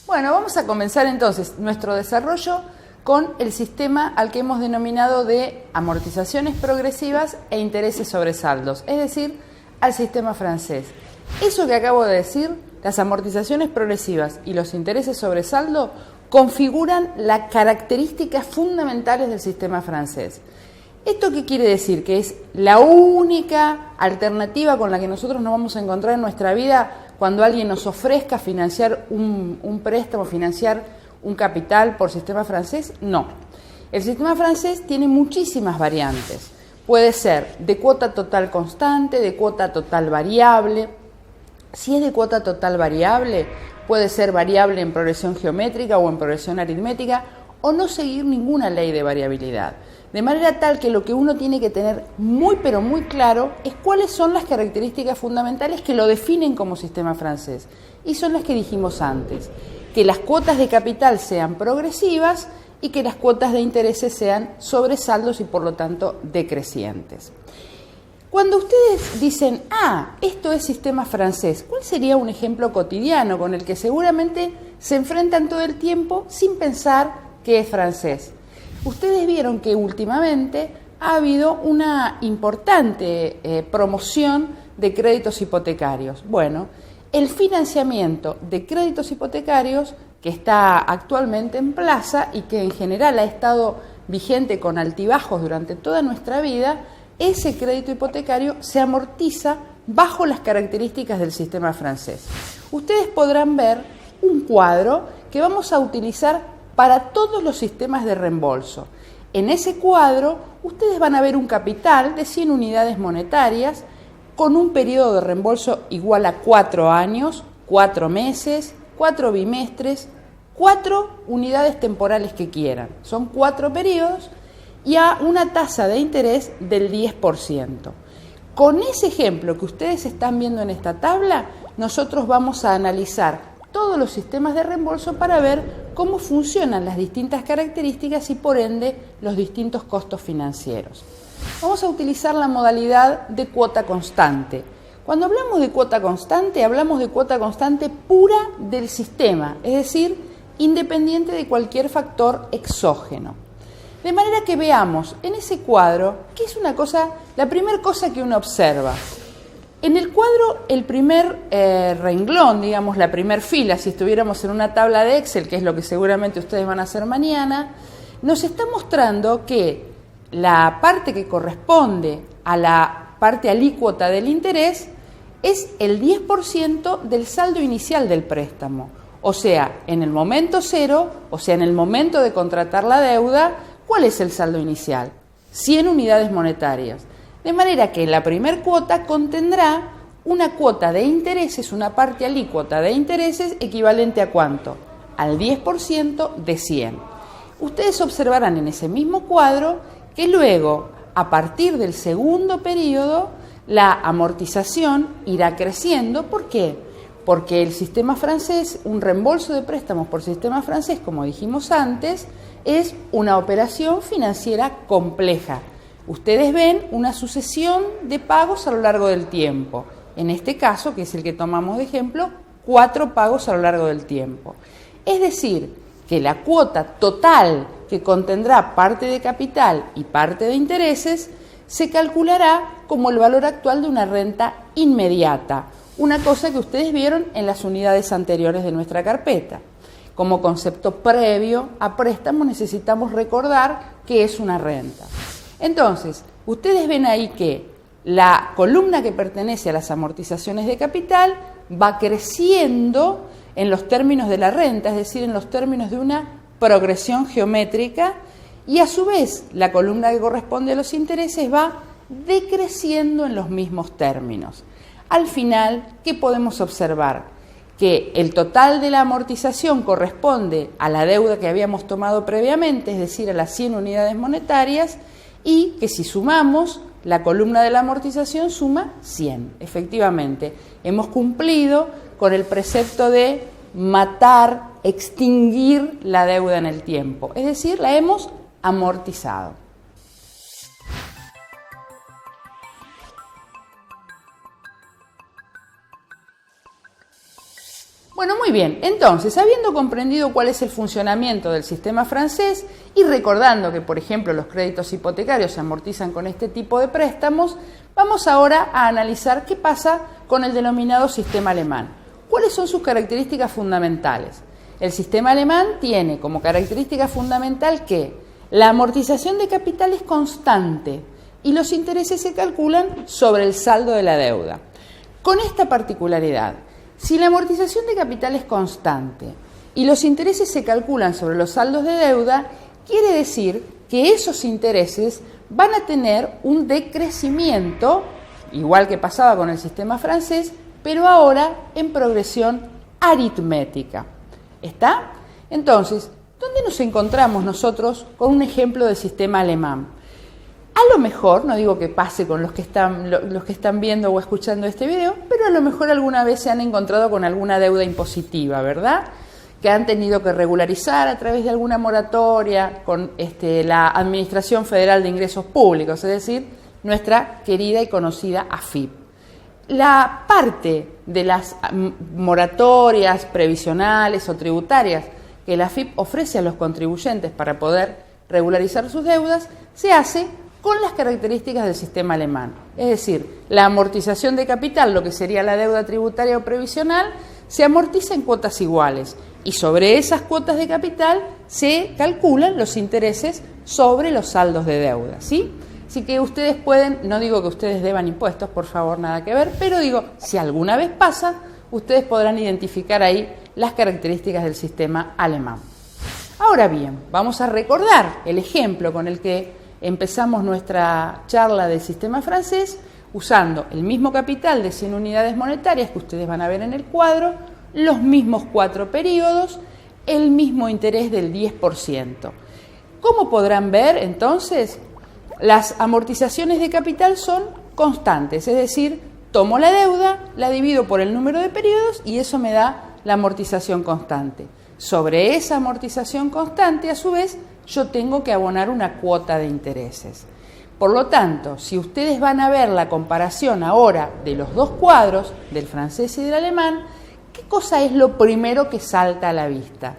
Bueno, vamos a comenzar entonces nuestro desarrollo con el sistema al que hemos denominado de amortizaciones progresivas e intereses sobre saldos, es decir, al sistema francés. Eso que acabo de decir, las amortizaciones progresivas y los intereses sobre saldo, configuran las características fundamentales del sistema francés. ¿Esto qué quiere decir? Que es la única alternativa con la que nosotros nos vamos a encontrar en nuestra vida cuando alguien nos ofrezca financiar un préstamo, financiar un capital por sistema francés. No. El sistema francés tiene muchísimas variantes. Puede ser de cuota total constante, de cuota total variable. Si es de cuota total variable, puede ser variable en progresión geométrica o en progresión aritmética, o no seguir ninguna ley de variabilidad. De manera tal que lo que uno tiene que tener muy pero muy claro es cuáles son las características fundamentales que lo definen como sistema francés. Y son las que dijimos antes, que las cuotas de capital sean progresivas y que las cuotas de intereses sean sobresaldos y por lo tanto decrecientes. Cuando ustedes dicen, esto es sistema francés, ¿cuál sería un ejemplo cotidiano con el que seguramente se enfrentan todo el tiempo sin pensar que es francés? Ustedes vieron que últimamente ha habido una importante promoción de créditos hipotecarios. Bueno, el financiamiento de créditos hipotecarios que está actualmente en plaza y que en general ha estado vigente con altibajos durante toda nuestra vida, ese crédito hipotecario se amortiza bajo las características del sistema francés. Ustedes podrán ver un cuadro que vamos a utilizar para todos los sistemas de reembolso. En ese cuadro, ustedes van a ver un capital de 100 unidades monetarias con un periodo de reembolso igual a 4 años, 4 meses, 4 bimestres, 4 unidades temporales que quieran. Son 4 periodos y a una tasa de interés del 10%. Con ese ejemplo que ustedes están viendo en esta tabla, nosotros vamos a analizar todos los sistemas de reembolso para ver cómo funcionan las distintas características y por ende los distintos costos financieros. Vamos a utilizar la modalidad de cuota constante. Cuando hablamos de cuota constante, hablamos de cuota constante pura del sistema, es decir, independiente de cualquier factor exógeno. De manera que veamos en ese cuadro, que es la primera cosa que uno observa. En el cuadro, el primer renglón, digamos, la primera fila, si estuviéramos en una tabla de Excel, que es lo que seguramente ustedes van a hacer mañana, nos está mostrando que la parte que corresponde a la parte alícuota del interés es el 10% del saldo inicial del préstamo. O sea, en el momento cero, o sea, en el momento de contratar la deuda, ¿cuál es el saldo inicial? 100 unidades monetarias. De manera que la primer cuota contendrá una cuota de intereses, una parte alícuota de intereses equivalente a ¿cuánto? Al 10% de 100. Ustedes observarán en ese mismo cuadro que luego, a partir del segundo periodo, la amortización irá creciendo. ¿Por qué? Porque el sistema francés, un reembolso de préstamos por sistema francés, como dijimos antes, es una operación financiera compleja. Ustedes ven una sucesión de pagos a lo largo del tiempo. En este caso, que es el que tomamos de ejemplo, 4 pagos a lo largo del tiempo. Es decir, que la cuota total que contendrá parte de capital y parte de intereses se calculará como el valor actual de una renta inmediata, una cosa que ustedes vieron en las unidades anteriores de nuestra carpeta. Como concepto previo a préstamo necesitamos recordar qué es una renta. Entonces, ustedes ven ahí que la columna que pertenece a las amortizaciones de capital va creciendo en los términos de la renta, es decir, en los términos de una progresión geométrica, y a su vez la columna que corresponde a los intereses va decreciendo en los mismos términos. Al final, ¿qué podemos observar? Que el total de la amortización corresponde a la deuda que habíamos tomado previamente, es decir, a las 100 unidades monetarias, y que si sumamos, la columna de la amortización suma 100. Efectivamente, hemos cumplido con el precepto de matar, extinguir la deuda en el tiempo, es decir, la hemos amortizado. Bueno, muy bien. Entonces, habiendo comprendido cuál es el funcionamiento del sistema francés y recordando que, por ejemplo, los créditos hipotecarios se amortizan con este tipo de préstamos, vamos ahora a analizar qué pasa con el denominado sistema alemán. ¿Cuáles son sus características fundamentales? El sistema alemán tiene como característica fundamental que la amortización de capital es constante y los intereses se calculan sobre el saldo de la deuda. Con esta particularidad, si la amortización de capital es constante y los intereses se calculan sobre los saldos de deuda, quiere decir que esos intereses van a tener un decrecimiento, igual que pasaba con el sistema francés, pero ahora en progresión aritmética. ¿Está? Entonces, ¿dónde nos encontramos nosotros con un ejemplo del sistema alemán? A lo mejor, no digo que pase con los que están viendo o escuchando este video, pero a lo mejor alguna vez se han encontrado con alguna deuda impositiva, ¿verdad? Que han tenido que regularizar a través de alguna moratoria con la Administración Federal de Ingresos Públicos, es decir, nuestra querida y conocida AFIP. La parte de las moratorias previsionales o tributarias que la AFIP ofrece a los contribuyentes para poder regularizar sus deudas se hace con las características del sistema alemán. Es decir, la amortización de capital, lo que sería la deuda tributaria o previsional, se amortiza en cuotas iguales y sobre esas cuotas de capital se calculan los intereses sobre los saldos de deuda, ¿sí? Así que ustedes pueden, no digo que ustedes deban impuestos, por favor, nada que ver, pero digo, si alguna vez pasa, ustedes podrán identificar ahí las características del sistema alemán. Ahora bien, vamos a recordar el ejemplo con el que empezamos nuestra charla del sistema francés, usando el mismo capital de 100 unidades monetarias que ustedes van a ver en el cuadro, los mismos 4 periodos, el mismo interés del 10%. Como podrán ver, entonces, las amortizaciones de capital son constantes, es decir, tomo la deuda, la divido por el número de periodos y eso me da la amortización constante. Sobre esa amortización constante, a su vez, yo tengo que abonar una cuota de intereses. Por lo tanto, si ustedes van a ver la comparación ahora de los dos cuadros, del francés y del alemán, ¿qué cosa es lo primero que salta a la vista?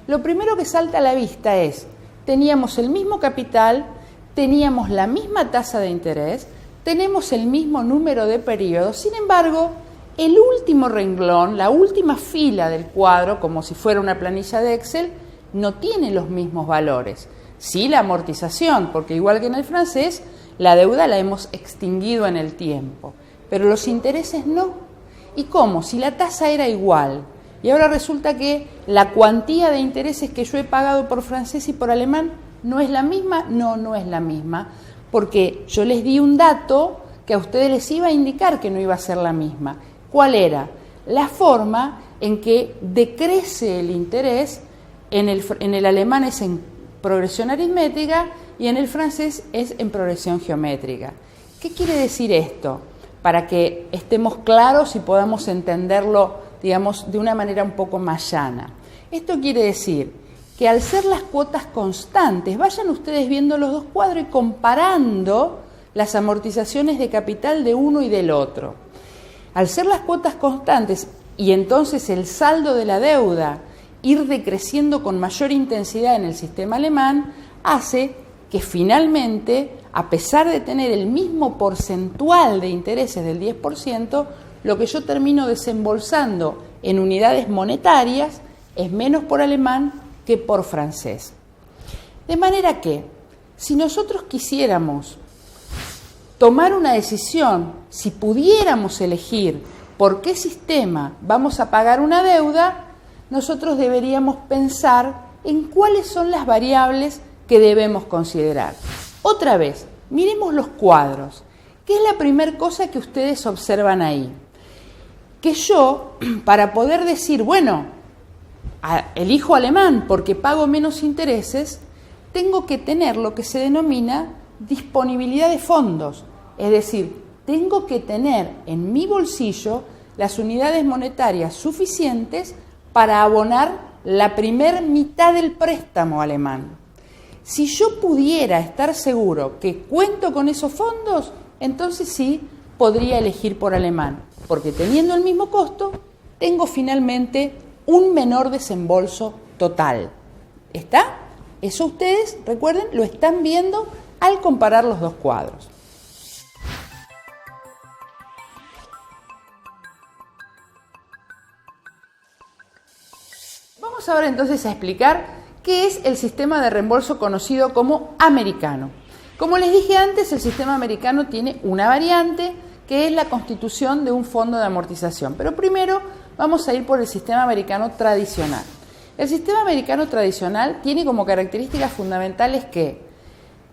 Lo primero que salta a la vista es, teníamos el mismo capital, teníamos la misma tasa de interés, tenemos el mismo número de periodos, sin embargo, el último renglón, la última fila del cuadro, como si fuera una planilla de Excel, no tiene los mismos valores. Sí la amortización, porque igual que en el francés, la deuda la hemos extinguido en el tiempo, pero los intereses no. ¿Y cómo? Si la tasa era igual, y ahora resulta que la cuantía de intereses que yo he pagado por francés y por alemán no es la misma, no es la misma, porque yo les di un dato que a ustedes les iba a indicar que no iba a ser la misma. ¿Cuál era? La forma en que decrece el interés. En el alemán es en progresión aritmética y en el francés es en progresión geométrica. ¿Qué quiere decir esto? Para que estemos claros y podamos entenderlo, digamos, de una manera un poco más llana. Esto quiere decir que al ser las cuotas constantes, vayan ustedes viendo los dos cuadros y comparando las amortizaciones de capital de uno y del otro. Al ser las cuotas constantes y entonces el saldo de la deuda ir decreciendo con mayor intensidad en el sistema alemán, hace que finalmente, a pesar de tener el mismo porcentual de intereses del 10%, lo que yo termino desembolsando en unidades monetarias es menos por alemán que por francés. De manera que, si nosotros quisiéramos tomar una decisión, si pudiéramos elegir por qué sistema vamos a pagar una deuda, nosotros deberíamos pensar en cuáles son las variables que debemos considerar. Otra vez, miremos los cuadros. ¿Qué es la primera cosa que ustedes observan ahí? Que yo, para poder decir, bueno, elijo alemán porque pago menos intereses, tengo que tener lo que se denomina disponibilidad de fondos. Es decir, tengo que tener en mi bolsillo las unidades monetarias suficientes para abonar la primer mitad del préstamo alemán. Si yo pudiera estar seguro que cuento con esos fondos, entonces sí podría elegir por alemán, porque teniendo el mismo costo, tengo finalmente un menor desembolso total. ¿Está? Eso ustedes, recuerden, lo están viendo al comparar los dos cuadros. Vamos ahora entonces a explicar qué es el sistema de reembolso conocido como americano. Como les dije antes, el sistema americano tiene una variante que es la constitución de un fondo de amortización. Pero primero vamos a ir por el sistema americano tradicional. El sistema americano tradicional tiene como características fundamentales que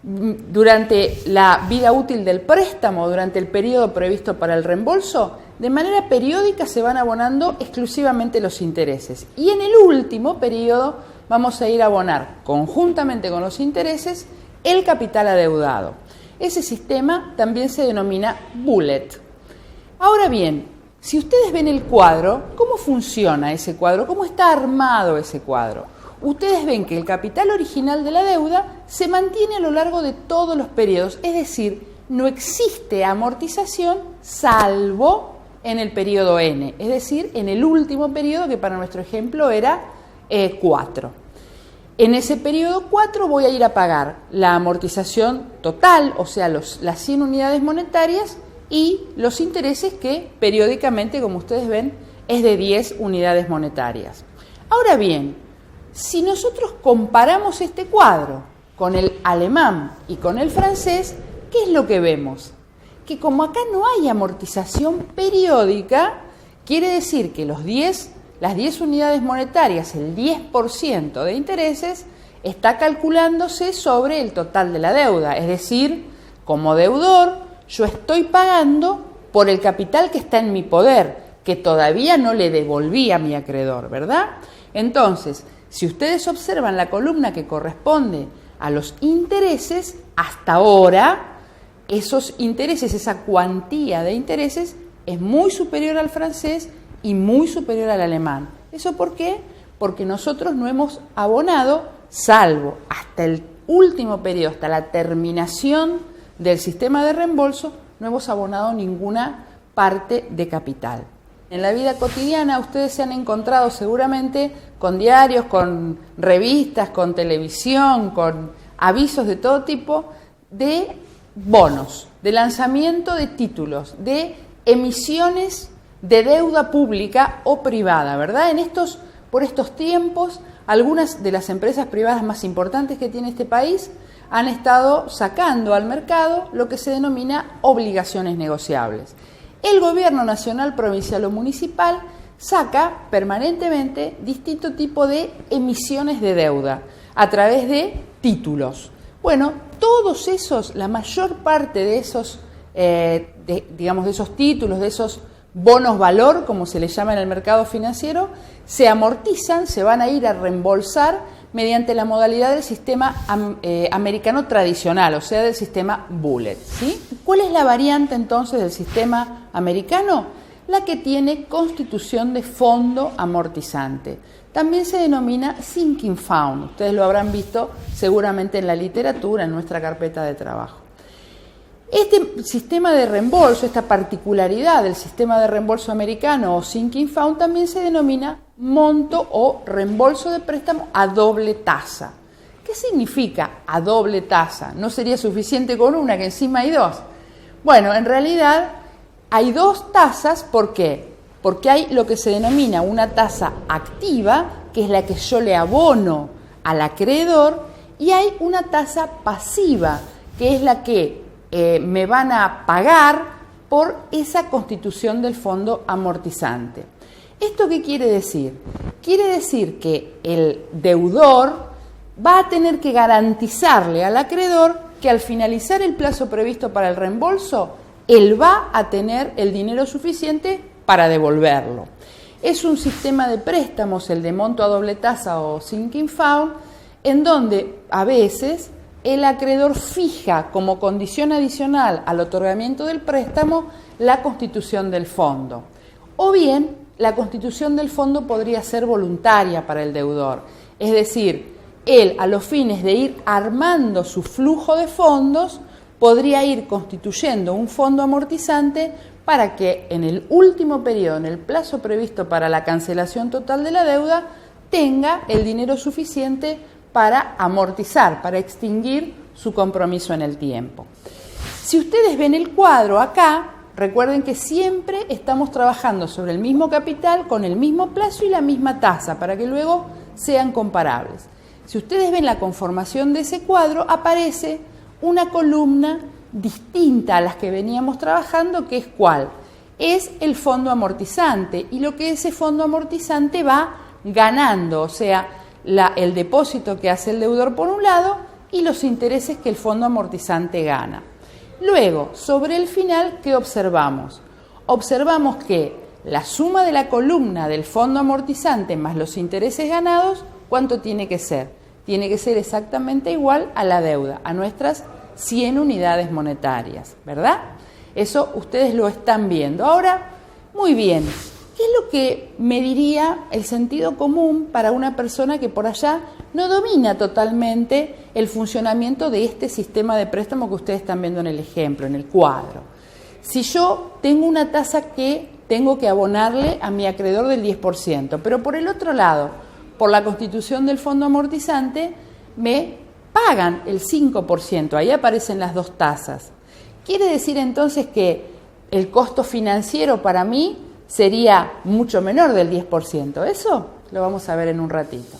durante la vida útil del préstamo, durante el periodo previsto para el reembolso, de manera periódica se van abonando exclusivamente los intereses. Y en el último periodo vamos a ir a abonar conjuntamente con los intereses el capital adeudado. Ese sistema también se denomina bullet. Ahora bien, si ustedes ven el cuadro, ¿cómo funciona ese cuadro? ¿Cómo está armado ese cuadro? Ustedes ven que el capital original de la deuda se mantiene a lo largo de todos los periodos, es decir, no existe amortización salvo en el periodo N, es decir, en el último periodo que para nuestro ejemplo era 4. En ese periodo 4 voy a ir a pagar la amortización total, o sea, las 100 unidades monetarias y los intereses que periódicamente, como ustedes ven, es de 10 unidades monetarias. Ahora bien, si nosotros comparamos este cuadro con el alemán y con el francés, ¿qué es lo que vemos? Que como acá no hay amortización periódica, quiere decir que las 10 unidades monetarias, el 10% de intereses, está calculándose sobre el total de la deuda. Es decir, como deudor, yo estoy pagando por el capital que está en mi poder, que todavía no le devolví a mi acreedor, ¿verdad? Entonces, si ustedes observan la columna que corresponde a los intereses, hasta ahora, esos intereses, esa cuantía de intereses, es muy superior al francés y muy superior al alemán. ¿Eso por qué? Porque nosotros no hemos abonado, salvo hasta el último periodo, hasta la terminación del sistema de reembolso, no hemos abonado ninguna parte de capital. En la vida cotidiana ustedes se han encontrado seguramente con diarios, con revistas, con televisión, con avisos de todo tipo de bonos, de lanzamiento de títulos, de emisiones de deuda pública o privada, ¿verdad? Por estos tiempos, algunas de las empresas privadas más importantes que tiene este país han estado sacando al mercado lo que se denomina obligaciones negociables. El gobierno nacional, provincial o municipal saca permanentemente distinto tipo de emisiones de deuda a través de títulos. Bueno, todos esos, la mayor parte de esos, de esos títulos, de esos bonos valor, como se les llama en el mercado financiero, se amortizan, se van a ir a reembolsar mediante la modalidad del sistema americano tradicional, o sea, del sistema bullet, ¿sí? ¿Cuál es la variante entonces del sistema americano? La que tiene constitución de fondo amortizante. También se denomina sinking fund. Ustedes lo habrán visto seguramente en la literatura, en nuestra carpeta de trabajo. Este sistema de reembolso, esta particularidad del sistema de reembolso americano o sinking fund también se denomina monto o reembolso de préstamo a doble tasa. ¿Qué significa a doble tasa? ¿No sería suficiente con una, que encima hay dos? Bueno, en realidad hay dos tasas. ¿Por qué? Porque hay lo que se denomina una tasa activa, que es la que yo le abono al acreedor, y hay una tasa pasiva, que es la que me van a pagar por esa constitución del fondo amortizante. ¿Esto qué quiere decir? Quiere decir que el deudor va a tener que garantizarle al acreedor que al finalizar el plazo previsto para el reembolso, él va a tener el dinero suficiente para devolverlo. Es un sistema de préstamos, el de monto a doble tasa o sinking fund, en donde a veces el acreedor fija como condición adicional al otorgamiento del préstamo la constitución del fondo. O bien, la constitución del fondo podría ser voluntaria para el deudor. Es decir, él, a los fines de ir armando su flujo de fondos, podría ir constituyendo un fondo amortizante para que en el último periodo, en el plazo previsto para la cancelación total de la deuda, tenga el dinero suficiente para amortizar, para extinguir su compromiso en el tiempo. Si ustedes ven el cuadro acá, recuerden que siempre estamos trabajando sobre el mismo capital, con el mismo plazo y la misma tasa, para que luego sean comparables. Si ustedes ven la conformación de ese cuadro, aparece una columna distinta a las que veníamos trabajando, que es ¿cuál? Es el fondo amortizante, y lo que ese fondo amortizante va ganando, o sea, el depósito que hace el deudor por un lado y los intereses que el fondo amortizante gana. Luego, sobre el final, ¿qué observamos? Observamos que la suma de la columna del fondo amortizante más los intereses ganados, ¿cuánto tiene que ser? Tiene que ser exactamente igual a la deuda, a nuestras 100 unidades monetarias, ¿verdad? Eso ustedes lo están viendo. Ahora, muy bien, ¿qué es lo que me diría el sentido común para una persona que por allá no domina totalmente el funcionamiento de este sistema de préstamo que ustedes están viendo en el ejemplo, en el cuadro? Si yo tengo una tasa que tengo que abonarle a mi acreedor del 10%, pero por el otro lado, por la constitución del fondo amortizante, me pagan el 5%, ahí aparecen las dos tasas. Quiere decir entonces que el costo financiero para mí sería mucho menor del 10%. Eso lo vamos a ver en un ratito.